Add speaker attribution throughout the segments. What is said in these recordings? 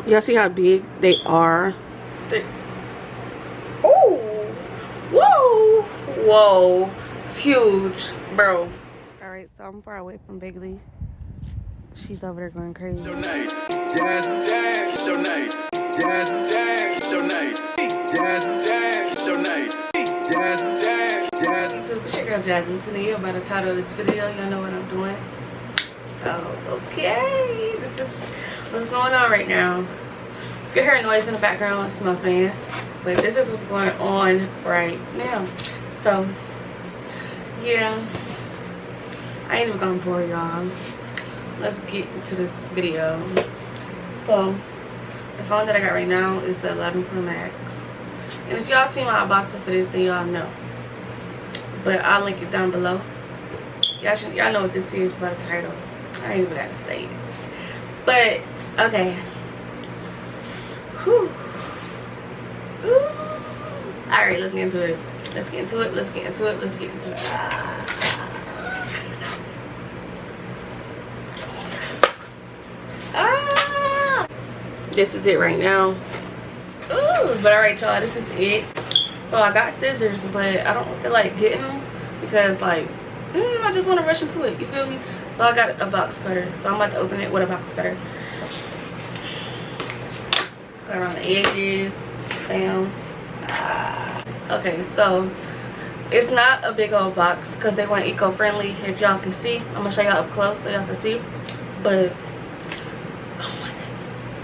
Speaker 1: Y'all see how big they are?
Speaker 2: Oh, whoa, whoa, it's huge, bro.
Speaker 1: All right, so I'm far away from Bigley. She's over there going crazy.
Speaker 3: Your name, Jazz, your name, Jazz, your name, Jazz, your name, Jazz.
Speaker 2: It's your girl Jazmine Tania. By the title of this video, y'all know what I'm doing. So, okay, this is what's going on right now. If you hear noise in the background, it's my fan. But this is what's going on right now. So, yeah, I ain't even gonna bore y'all. Let's get into this video. So, the phone that I got right now is the 11 Pro Max. And if y'all see my unboxing for this, then y'all know. But I'll link it down below. Y'all know what this is by the title. I ain't even gotta say it. But, okay. Whew. Alright, let's get into it. Let's get into it. Let's get into it. Let's get into it. This is it right now. Ooh, but alright, y'all, this is it. So I got scissors, but I don't feel like getting them because, like, I just want to rush into it. You feel me? So I got a box cutter. So I'm about to open it with a box cutter. Cut around the edges. Bam. Okay, so it's not a big old box because they want eco-friendly. If y'all can see, I'm gonna show y'all up close so y'all can see. But oh my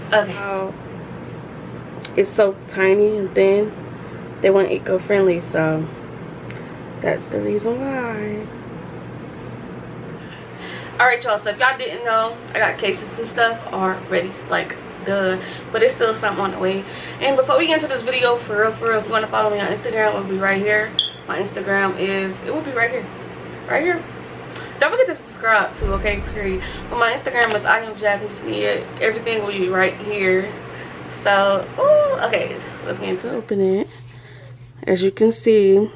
Speaker 2: goodness. Okay. It's so tiny and thin. They want eco-friendly, so that's the reason why. Alright, y'all, so if y'all didn't know, I got cases and stuff already, like, duh, but it's still something on the way. And before we get into this video, for real, if you want to follow me on Instagram, it will be right here. My Instagram is, it will be right here, don't forget to subscribe too, okay, period. But my Instagram is I am Jazmine Tania. Everything will be right here. So, ooh, okay, let's get into it. Open it. As you can see,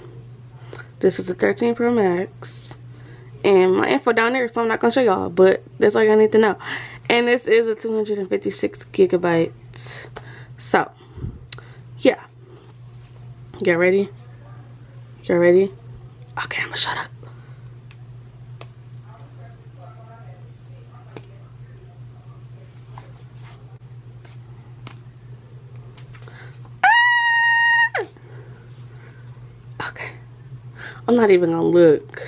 Speaker 2: this is a 13 Pro Max. And my info down there, so I'm not going to show y'all. But that's all y'all need to know. And this is a 256 gigabytes. So, yeah. Get ready? Y'all ready? Okay, I'm going to shut up. Okay, I'm not even gonna look.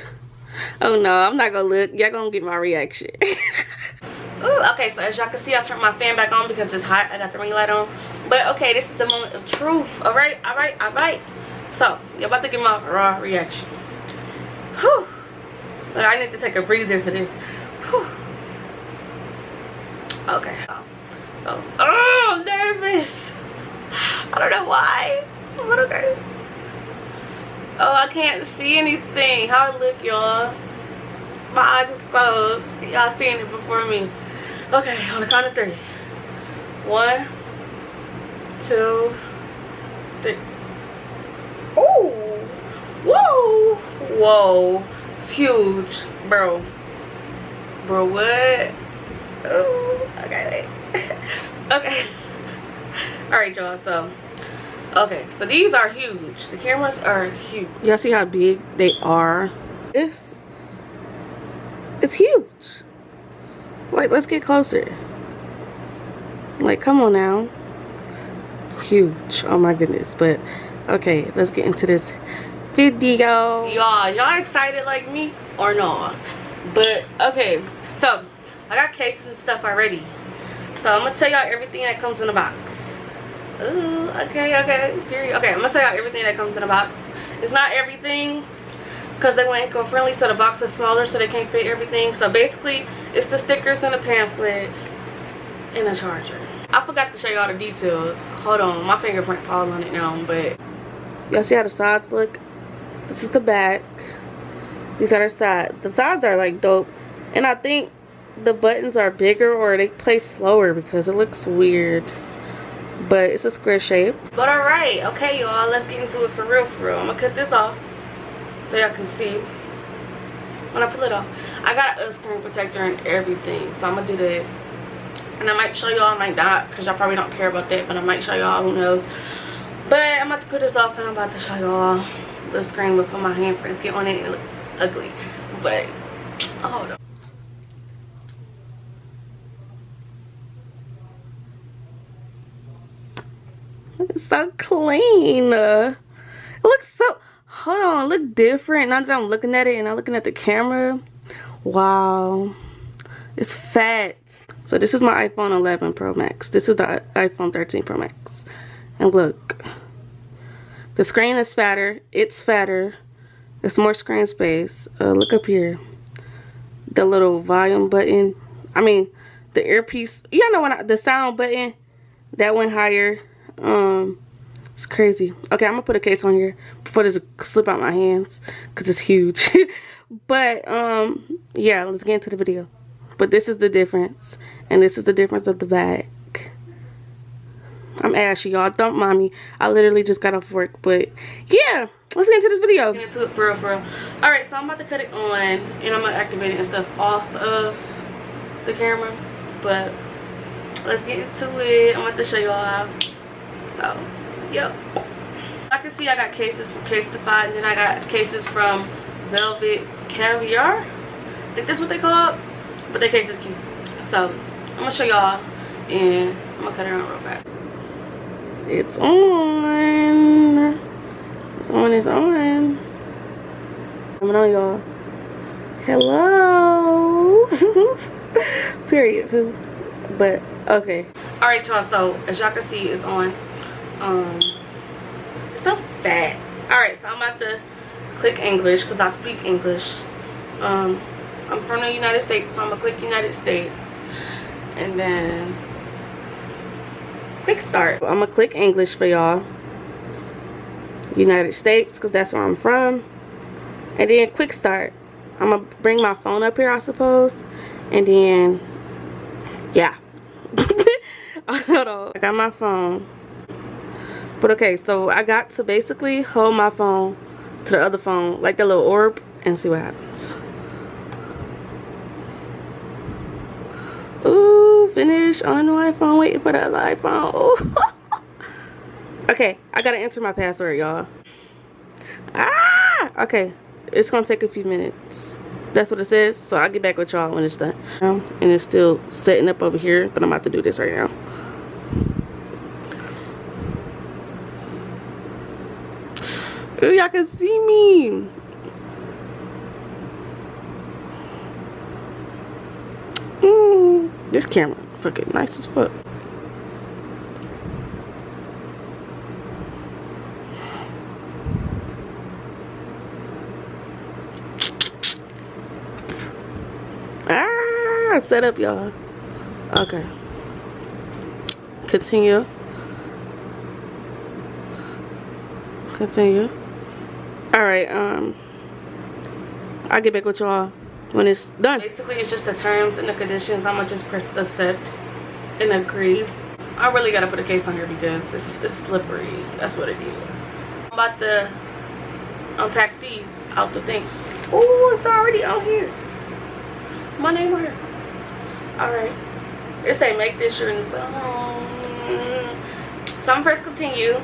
Speaker 2: Oh no, I'm not gonna look. Y'all gonna get my reaction. Ooh, okay, so as y'all can see, I turned my fan back on because it's hot. I got the ring light on. But okay, this is the moment of truth. Alright. So, you're about to get my raw reaction. Whew. Like, I need to take a breather for this. Whew. Okay. So, oh, I'm nervous. I don't know why. But okay. Oh, I can't see anything. How it look, y'all? My eyes is closed. Y'all seeing it before me. Okay, on the count of 3. 1, 2, 3. Ooh! Whoa! Whoa! It's huge, bro. Bro, what? Ooh. Okay, wait. Okay. Alright, y'all, so okay, so these are huge. The cameras are huge. Y'all see how big they are? It's huge. Wait, let's get closer. Like, come on now. Huge. Oh my goodness. But okay, let's get into this video. Y'all excited like me or not? But okay, so I got cases and stuff already. So I'm gonna tell y'all everything that comes in the box. Ooh, okay, period. Okay, I'm gonna tell y'all everything that comes in the box. It's not everything because they went eco-friendly, so the box is smaller, so they can't fit everything. So basically, it's the stickers and the pamphlet and a charger. I forgot to show y'all the details. Hold on, my fingerprint's all on it now, but y'all see how the sides look? This is the back. These are the sides. The sides are like dope, and I think the buttons are bigger or they play slower because it looks weird. But it's a square shape. But alright, okay y'all, let's get into it for real. I'm gonna cut this off so y'all can see when I pull it off. I got a screen protector and everything, so I'm gonna do that And I might show y'all, I might not, because y'all probably don't care about that, but I might show y'all, who knows. But I'm about to put this off and I'm about to show y'all the screen before my handprints get on it. It looks ugly, but hold on. It's so clean. It looks so, hold on, look different now that I'm looking at it and I'm looking at the camera. Wow, it's fat. So this is my iPhone 11 Pro Max. This is the iPhone 13 Pro Max. And look, the screen is fatter. It's fatter. There's more screen space. Look up here. The little volume button. I mean, the earpiece. You know when the sound button, that went higher. It's crazy. Okay, I'm gonna put a case on here before this slip out my hands because it's huge. But yeah, let's get into the video. But this is the difference, and this is the difference of the bag. I'm ashy, y'all. Don't mind me. I literally just got off work, but yeah, let's get into this video. Get into it for real, for real. All right, so I'm about to cut it on, and I'm gonna activate it and stuff off of the camera. But let's get into it. I'm about to show y'all how. So, yep. I can see I got cases from Casetify, and then I got cases from Velvet Caviar. I think that's what they call it. But that case is cute. So I'm gonna show y'all and I'm gonna cut it on real fast. It's on. It's on, it's on. Coming on, y'all. Hello. Period, poo. But okay. Alright, y'all, so as y'all can see, it's on. It's so fat. Alright, so I'm about to click English because I speak English. I'm from the United States, so I'm gonna click United States and then quick start. I'm gonna click English for y'all. United States, because that's where I'm from. And then quick start. I'm gonna bring my phone up here, I suppose. And then, yeah. Hold on. I got my phone. But okay, so I got to basically hold my phone to the other phone, like the little orb, and see what happens. Ooh, finish on the iPhone, waiting for the other iPhone. Ooh. Okay, I gotta enter my password, y'all. Ah, okay, it's gonna take a few minutes. That's what it says, so I'll get back with y'all when it's done. And it's still setting up over here, but I'm about to do this right now. Ooh, y'all can see me. This camera fucking nice as fuck. Ah, set up, y'all. Okay. Continue. Continue. Alright, I'll get back with y'all when it's done. Basically, it's just the terms and the conditions. I'm gonna just press accept and agree. I really gotta put a case on here because it's slippery. That's what it is. I'm about to unpack these out the thing. Oh, it's already on here. My name on here. Alright. It say make this your new phone. So I'm gonna press continue.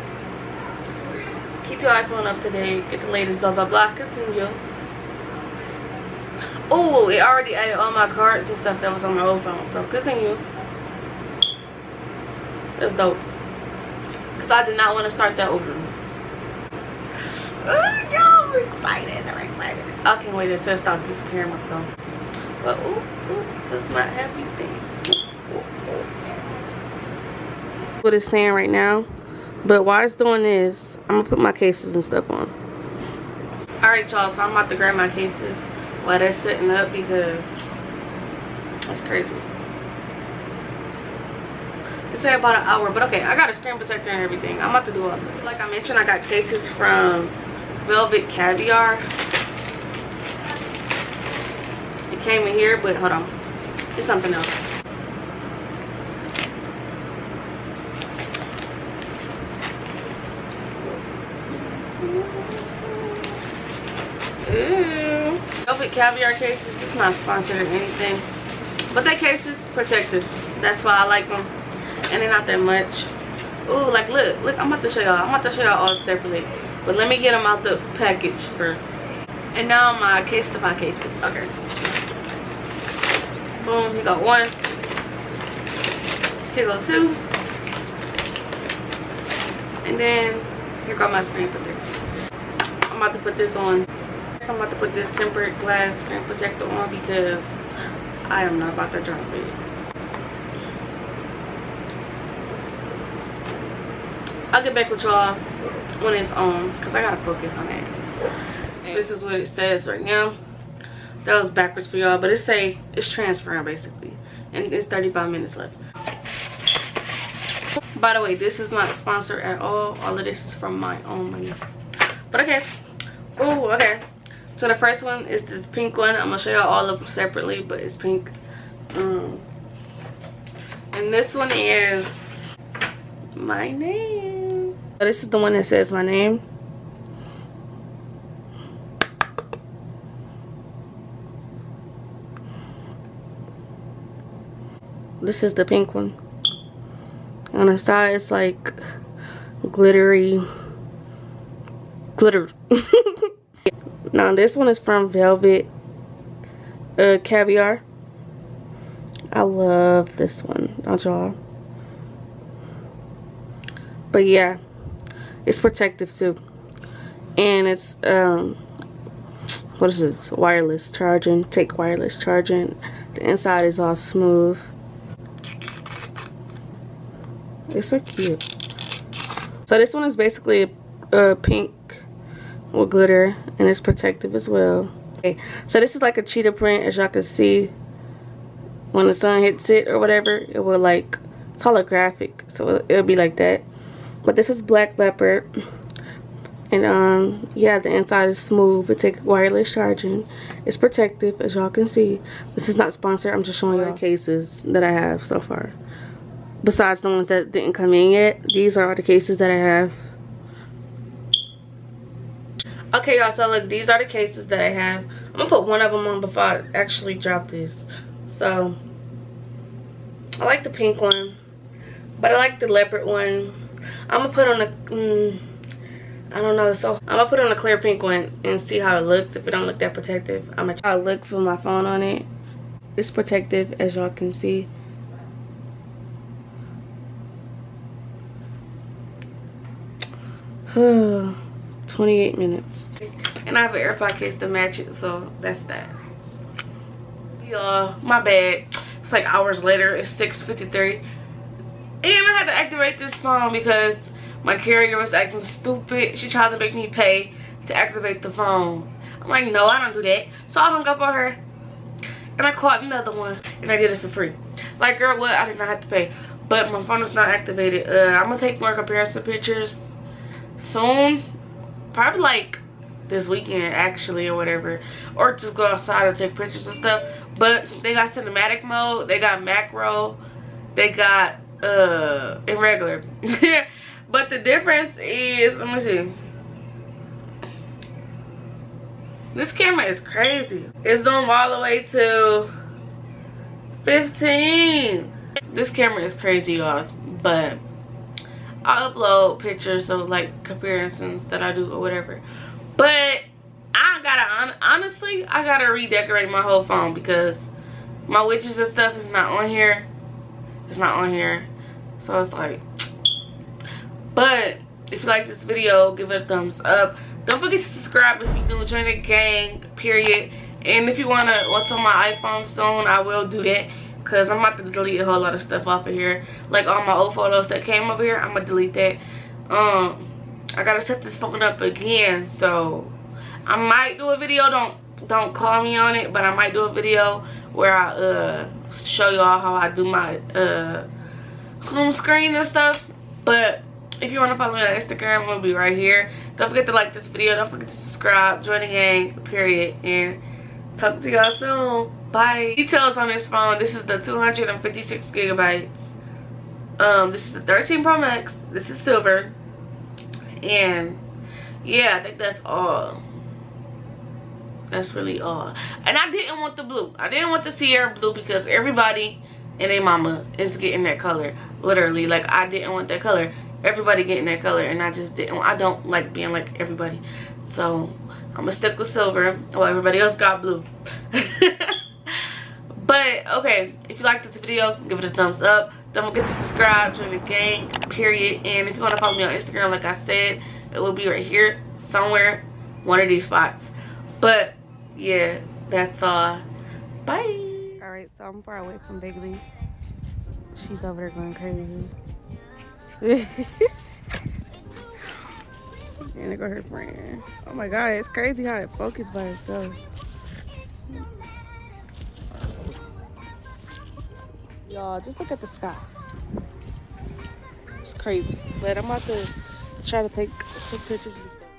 Speaker 2: Keep your iPhone up to date. Get the latest blah blah blah. Continue. Oh, it already added all my cards and stuff that was on my old phone. So continue. That's dope. Because I did not want to start that over. Oh, yo, I'm excited. I'm excited. I can't wait to test out this camera though. But ooh, that's my happy thing. What it's saying right now. But while it's doing this, I'm gonna put my cases and stuff on. Alright, y'all, so I'm about to grab my cases while they're setting up because that's crazy. It said about an hour, but okay, I got a screen protector and everything. I'm about to do all that. Like I mentioned, I got cases from Velvet Caviar. It came in here, but hold on. It's something else. Ooh. Velvet Caviar cases. It's not sponsored or anything, but that case is protected. That's why I like them. And they're not that much. Ooh, like look, I'm about to show y'all. I'm about to show y'all all separately. But let me get them out the package first. And now my case to five cases. Okay. Boom, here go one. Here go two. And then here go my screen protector. I'm about to put this on. I'm about to put this tempered glass screen protector on because I am not about to drop it. I'll get back with y'all when it's on because I gotta focus on that. This is what it says right now. That was backwards for y'all, but it's transferring basically, and it's 35 minutes left. By the way, this is not sponsored at all. All of this is from my own money. But okay. Oh, okay. So the first one is this pink one. I'm gonna show y'all all of them separately, but it's pink. And this one is my name. So this is the one that says my name. This is the pink one. On the side, it's like glittery glitter. Now this one is from Velvet Caviar. I love this one, don't y'all? But yeah, it's protective too, and it's what is this? Wireless charging. Take wireless charging. The inside is all smooth. It's so cute. So this one is basically a pink with glitter, and it's protective as well. Okay, so this is like a cheetah print, as y'all can see. When the sun hits it or whatever, it will like, it's holographic, so it'll be like that. But this is black leopard, and yeah, the inside is smooth. It takes wireless charging. It's protective, as y'all can see. This is not sponsored. I'm just showing y'all cases that I have so far. Besides the ones that didn't come in yet, these are all the cases that I have. Okay, y'all, so look, these are the cases that I have. I'm gonna put one of them on before I actually drop this. So I like the pink one, but I like the leopard one. I'm gonna put on the I don't know, so I'm gonna put on a clear pink one and see how it looks. If it don't look that protective, I'm gonna try how it looks with my phone on it. It's protective, as y'all can see. 28 minutes. And I have an AirPod case to match it, so that's that. Y'all, my bad. It's like hours later. It's 6:53. And I had to activate this phone because my carrier was acting stupid. She tried to make me pay to activate the phone. I'm like, no, I don't do that. So I hung up on her. And I caught another one. And I did it for free. Like, girl, what? I did not have to pay. But my phone is not activated. I'm going to take more comparison pictures soon. Probably like this weekend actually, or whatever, or just go outside and take pictures and stuff. But they got cinematic mode, they got macro, they got in regular. But the difference is, let me see, this camera is crazy. It's zoomed all the way to 15. This camera is crazy, y'all. But I'll upload pictures of like comparisons that I do or whatever. But I gotta, honestly, I gotta redecorate my whole phone because my widgets and stuff is not on here. It's not on here. So it's like, but if you like this video, give it a thumbs up. Don't forget to subscribe if you're new. Join the gang, period. And if you want what's on my iPhone soon, I will do that. Because I'm about to delete a whole lot of stuff off of here. Like all my old photos that came over here, I'm going to delete that. I got to set this phone up again. So I might do a video. Don't call me on it. But I might do a video where I show y'all how I do my home screen and stuff. But if you want to follow me on Instagram, I'm going to be right here. Don't forget to like this video. Don't forget to subscribe. Join the gang, period. And talk to y'all soon. Bye. Details on this phone. This is the 256 gigabytes. This is the 13 Pro Max. This is silver. And yeah, I think that's all. That's really all. And I didn't want the blue. I didn't want the Sierra blue because everybody and they mama is getting that color. Literally, like, I didn't want that color. Everybody getting that color, and I just didn't. I don't like being like everybody, so I'm gonna stick with silver while everybody else got blue. But okay, if you like this video, give it a thumbs up. Don't forget to subscribe, join the gang, period. And if you want to follow me on Instagram, like I said, it will be right here somewhere, one of these spots. But yeah, that's all. Bye.
Speaker 1: All right, so I'm far away from Bigley. She's over there going crazy. And there go her friend. Oh my god, it's crazy how it focused by itself. Y'all, just look at the sky. It's crazy. But I'm about to try to take some pictures and stuff.